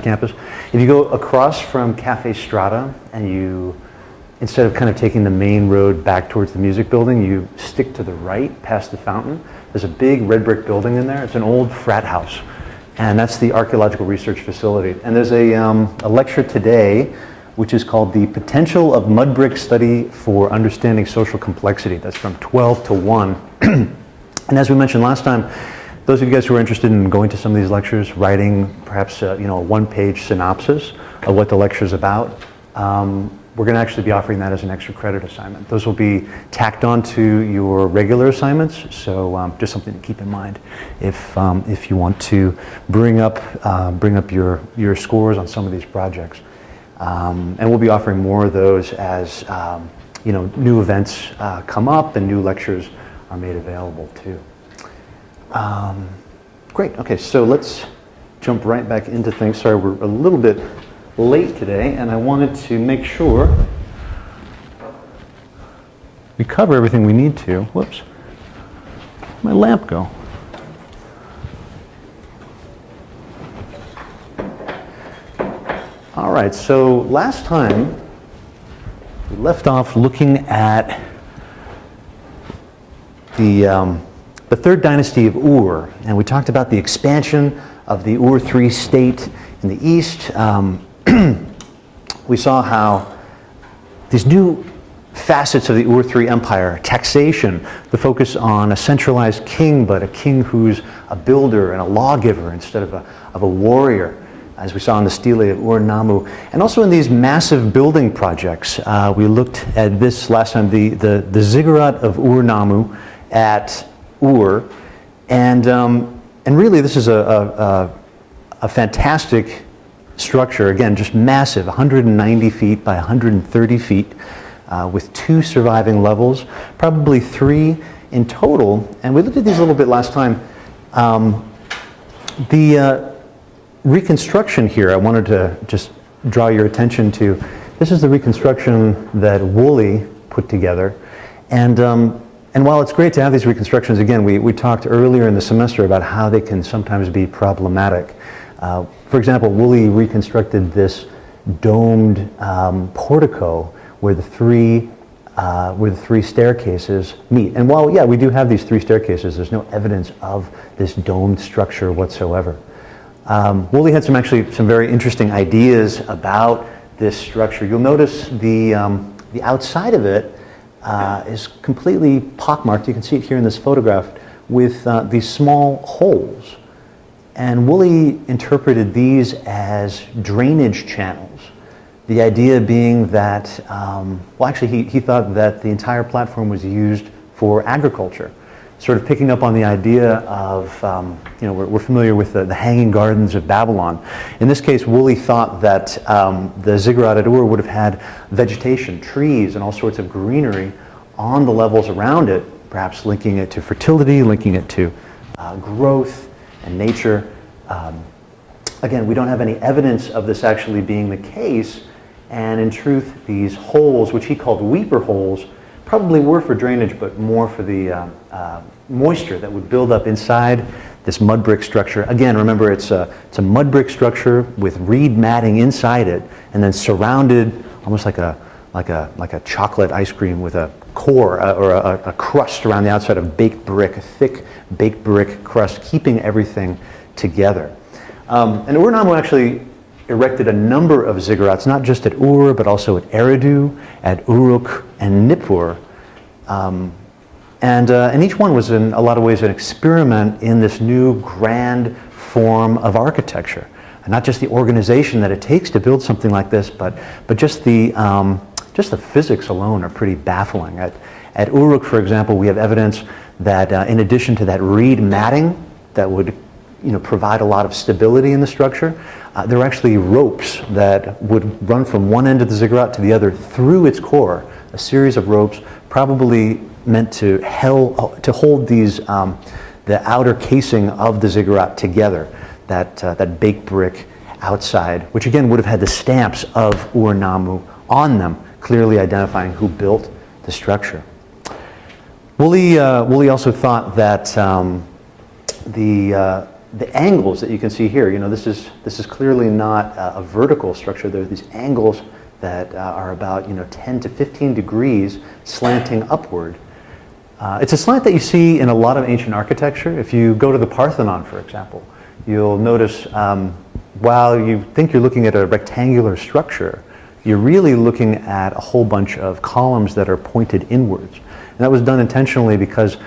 campus. If you go across from Cafe Strata and you, instead of kind of taking the main road back towards the music building, you stick to the right past the fountain. There's a big red brick building in there. It's an old frat house. And that's the Archaeological Research Facility. And there's a lecture today which is called The Potential of Mud Brick Study for Understanding Social Complexity. That's from 12 to 1. And as we mentioned last time, those of you guys who are interested in going to some of these lectures, writing perhaps a one-page synopsis of what the lecture is about, we're going to actually be offering that as an extra credit assignment. Those will be tacked on to your regular assignments, so just something to keep in mind if you want to bring up your scores on some of these projects. And we'll be offering more of those as new events come up and new lectures are made available too. Great. Okay, so let's jump right back into things. Sorry, we're a little bit late today, and I wanted to make sure we cover everything we need to. Whoops. Where'd my lamp go? All right, so last time we left off looking at the third dynasty of Ur, and we talked about the expansion of the Ur III state in the east. We saw how these new facets of the Ur III empire, taxation, the focus on a centralized king, but a king who's a builder and a lawgiver instead of a warrior, as we saw in the stele of Ur-Nammu. And also in these massive building projects. We looked at this last time, the ziggurat of Ur-Nammu at Ur. And really this is a fantastic structure, again, just massive, 190 feet by 130 feet, with 2 surviving levels, probably 3 in total. And we looked at these a little bit last time. The reconstruction here, I wanted to just draw your attention to. This is the reconstruction that Woolley put together. And while it's great to have these reconstructions, again, we talked earlier in the semester about how they can sometimes be problematic. For example, Woolley reconstructed this domed portico where the three staircases meet. And while, yeah, we do have these 3 staircases, there's no evidence of this domed structure whatsoever. Woolley had some very interesting ideas about this structure. You'll notice the outside of it is completely pockmarked. You can see it here in this photograph with these small holes. And Woolley interpreted these as drainage channels. The idea being that, he thought that the entire platform was used for agriculture, sort of picking up on the idea of, we're familiar with the Hanging Gardens of Babylon. In this case, Woolley thought that the ziggurat at Ur would have had vegetation, trees, and all sorts of greenery on the levels around it, perhaps linking it to fertility, linking it to growth and nature. Again, we don't have any evidence of this actually being the case, and in truth, these holes, which he called weeper holes, probably were for drainage, but more for the moisture that would build up inside this mud brick structure. Again, remember, it's a mud brick structure with reed matting inside it, and then surrounded almost like a chocolate ice cream with a core or a crust around the outside of baked brick, a thick baked brick crust, keeping everything together. And Ur-Nammu actually erected a number of ziggurats, not just at Ur, but also at Eridu, at Uruk, and Nippur. And each one was in a lot of ways an experiment in this new grand form of architecture. And not just the organization that it takes to build something like this, but just the physics alone are pretty baffling. At Uruk, for example, we have evidence that in addition to that reed matting that would provide a lot of stability in the structure, there were actually ropes that would run from one end of the ziggurat to the other through its core, a series of ropes probably meant to hold these the outer casing of the ziggurat together, that baked brick outside, which again would have had the stamps of Ur-Nammu on them, clearly identifying who built the structure. Woolley also thought that the angles that you can see here, this is clearly not a vertical structure. There are these angles that are about 10 to 15 degrees slanting upward. It's a slant that you see in a lot of ancient architecture. If you go to the Parthenon, for example, you'll notice while you think you're looking at a rectangular structure, you're really looking at a whole bunch of columns that are pointed inwards. And that was done intentionally because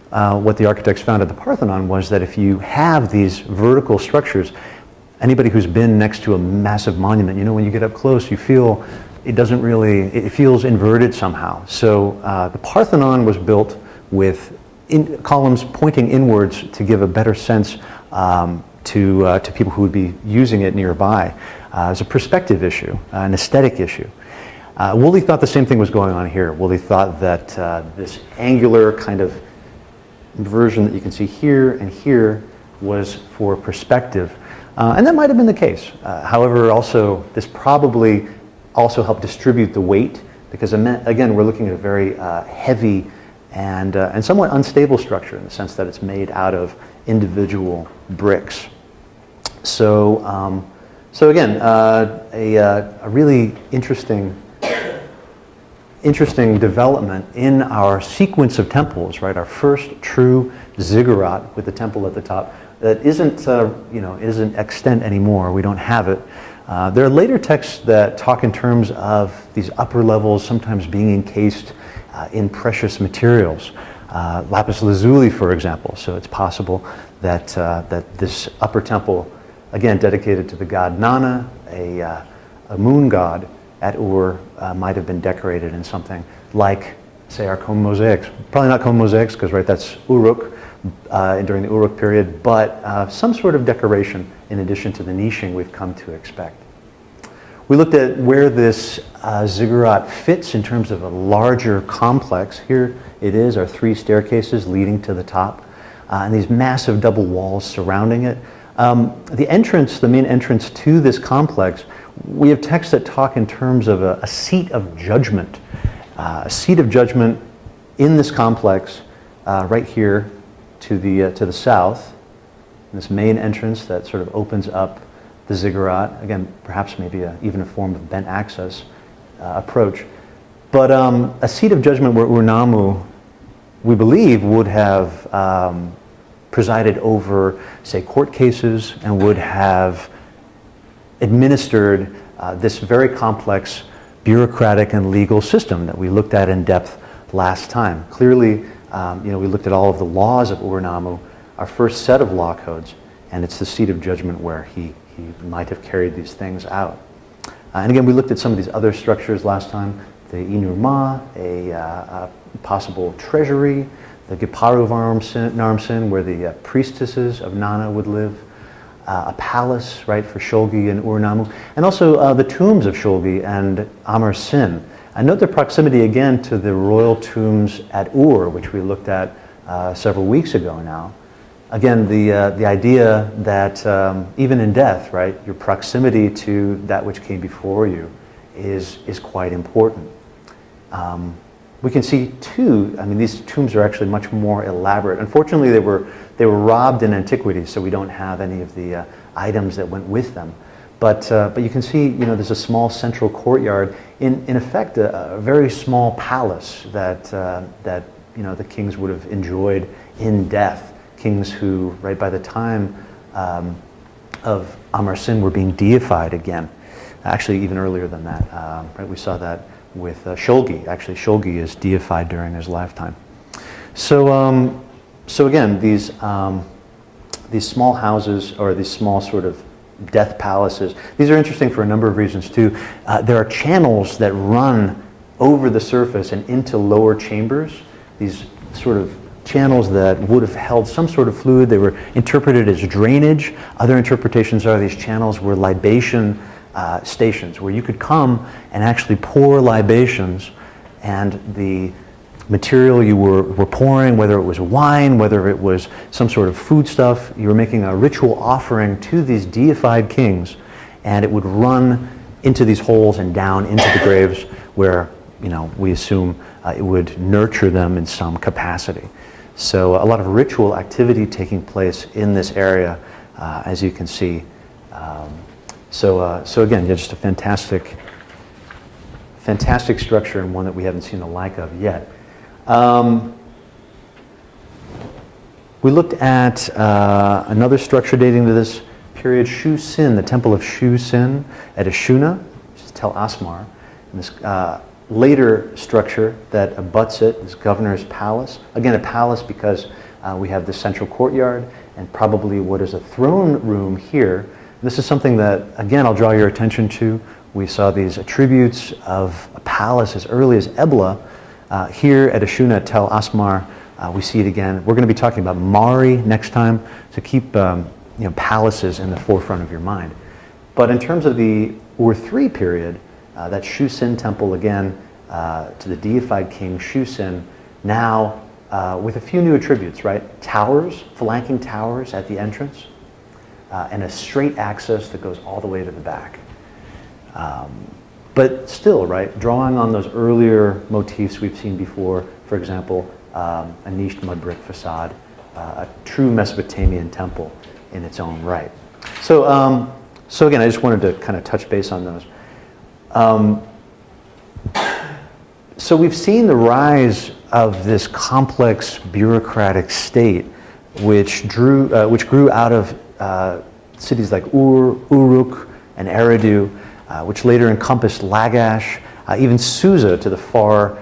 what the architects found at the Parthenon was that if you have these vertical structures, anybody who's been next to a massive monument, when you get up close, you feel it feels inverted somehow. So the Parthenon was built with columns pointing inwards to give a better sense to people who would be using it nearby. It's a perspective issue, an aesthetic issue. Woolley thought the same thing was going on here. Woolley thought that this angular kind of version that you can see here and here was for perspective. And that might have been the case. However, this probably also helped distribute the weight, because again, we're looking at a very heavy and somewhat unstable structure in the sense that it's made out of individual bricks. So again, a really interesting development in our sequence of temples, right? Our first true ziggurat with the temple at the top that isn't extant anymore. We don't have it. There are later texts that talk in terms of these upper levels sometimes being encased in precious materials. Lapis lazuli, for example. So it's possible that this upper temple, again dedicated to the god Nana, a moon god at Ur, might have been decorated in something like, say, our comb mosaics. Probably not comb mosaics, because that's Uruk during the Uruk period, but some sort of decoration in addition to the niching we've come to expect. We looked at where this ziggurat fits in terms of a larger complex. Here it is, our 3 staircases leading to the top, and these massive double walls surrounding it. The main entrance to this complex, we have texts that talk in terms of a seat of judgment. A seat of judgment in this complex, right here to the south, this main entrance that sort of opens up the ziggurat. Again, perhaps maybe even a form of bent access approach. But a seat of judgment where Ur-Nammu, we believe, would have presided over, say, court cases and would have administered this very complex bureaucratic and legal system that we looked at in depth last time. Clearly, we looked at all of the laws of Ur-Nammu, our first set of law codes, and it's the seat of judgment where he might have carried these things out. And again, we looked at some of these other structures last time, the Enuma, a possible treasury, the Giparu Naram-Sin, where the priestesses of Nana would live, a palace, right, for Shulgi and Ur-Nammu, and also the tombs of Shulgi and Amar-Sin. And note their proximity again to the royal tombs at Ur, which we looked at several weeks ago now. Again, the idea that even in death, right, your proximity to that which came before you is quite important. We can see too, these tombs are actually much more elaborate. Unfortunately, they were robbed in antiquity, so we don't have any of the items that went with them. But you can see, there's a small central courtyard, in effect, a very small palace that the kings would have enjoyed in death. Kings who, right by the time of Amar-Sin, were being deified again. Actually, even earlier than that. Right, we saw that with Shulgi. Actually, Shulgi is deified during his lifetime. So again, these small houses, or these small sort of death palaces, these are interesting for a number of reasons too. There are channels that run over the surface and into lower chambers. These sort of channels that would have held some sort of fluid. They were interpreted as drainage. Other interpretations are these channels were libation stations, where you could come and actually pour libations, and the material you were pouring, whether it was wine, whether it was some sort of food stuff, you were making a ritual offering to these deified kings, and it would run into these holes and down into the graves where, we assume it would nurture them in some capacity. So a lot of ritual activity taking place in this area, as you can see. So again, yeah, just a fantastic structure, and one that we haven't seen the like of yet. We looked at another structure dating to this period, Shu Sin, the Temple of Shu Sin at Ashuna, which is Tel Asmar. And this later structure that abuts it is Governor's Palace. Again, a palace because we have the central courtyard and probably what is a throne room here. This is something that, again, I'll draw your attention to. We saw these attributes of a palace as early as Ebla. Here at Ashuna at Tel Asmar, we see it again. We're going to be talking about Mari next time, so keep palaces in the forefront of your mind. But in terms of the Ur-3 period, that Shu Sin temple again to the deified king Shu Sin, now with a few new attributes, right? Towers, flanking towers at the entrance, and a straight access that goes all the way to the back. But still, right, drawing on those earlier motifs we've seen before, for example, a niched mud brick facade, a true Mesopotamian temple in its own right. So, so again, I just wanted to kind of touch base on those. So we've seen the rise of this complex bureaucratic state, which grew out of cities like Ur, Uruk, and Eridu, which later encompassed Lagash, even Susa to the far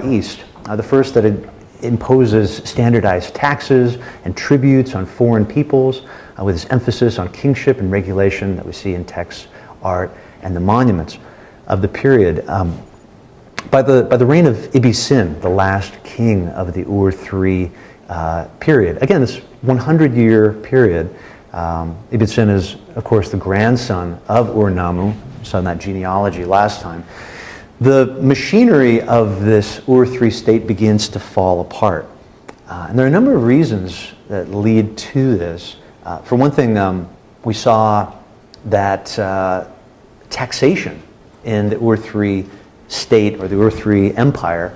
east. The first that imposes standardized taxes and tributes on foreign peoples, with its emphasis on kingship and regulation that we see in texts, art, and the monuments of the period. By the reign of Ibbi-Sin, the last king of the Ur-3 period, again, this 100-year period, Ibbi-Sin is, of course, the grandson of Ur-Nammu. We saw that genealogy last time. The machinery of this Ur-3 state begins to fall apart. And there are a number of reasons that lead to this. For one thing, we saw that taxation in the Ur-3 state, or the Ur-3 empire,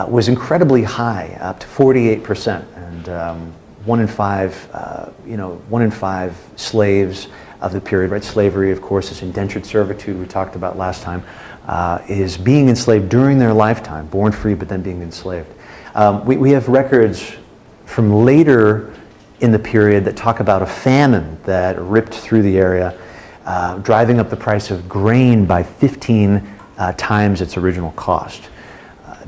was incredibly high, up to 48%. And 1 in 5 slaves of the period, right? Slavery, of course, is indentured servitude we talked about last time, is being enslaved during their lifetime, born free but then being enslaved. We have records from later in the period that talk about a famine that ripped through the area, driving up the price of grain by 15 times its original cost.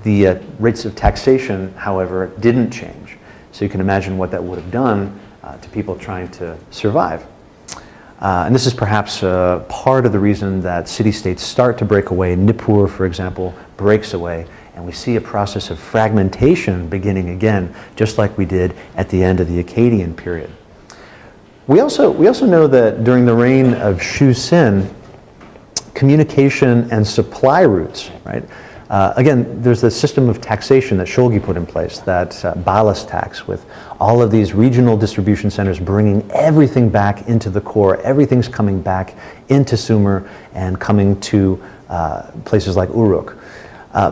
The rates of taxation, however, didn't change. So you can imagine what that would have done to people trying to survive. And this is perhaps part of the reason that city-states start to break away. Nippur, for example, breaks away, and we see a process of fragmentation beginning again, just like we did at the end of the Akkadian period. We also know that during the reign of Shu Sin, communication and supply routes, right? Again, there's the system of taxation that Shulgi put in place, that Balas tax, with all of these regional distribution centers bringing everything back into the core. Everything's coming back into Sumer and coming to places like Uruk.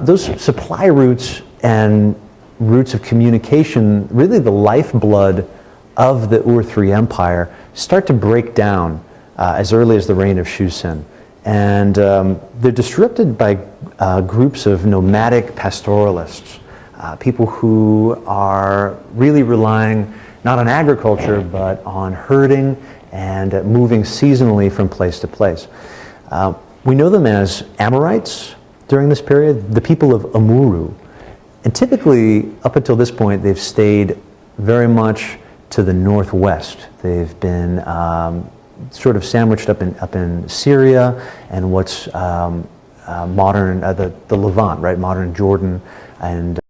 Those supply routes and routes of communication, really the lifeblood of the Ur-3 Empire, start to break down as early as the reign of Shu Sin. And they're disrupted by groups of nomadic pastoralists, people who are really relying not on agriculture, but on herding and moving seasonally from place to place. We know them as Amorites during this period, the people of Amuru. And typically, up until this point, they've stayed very much to the northwest. They've been sort of sandwiched up in Syria and what's modern, the Levant, right, modern Jordan and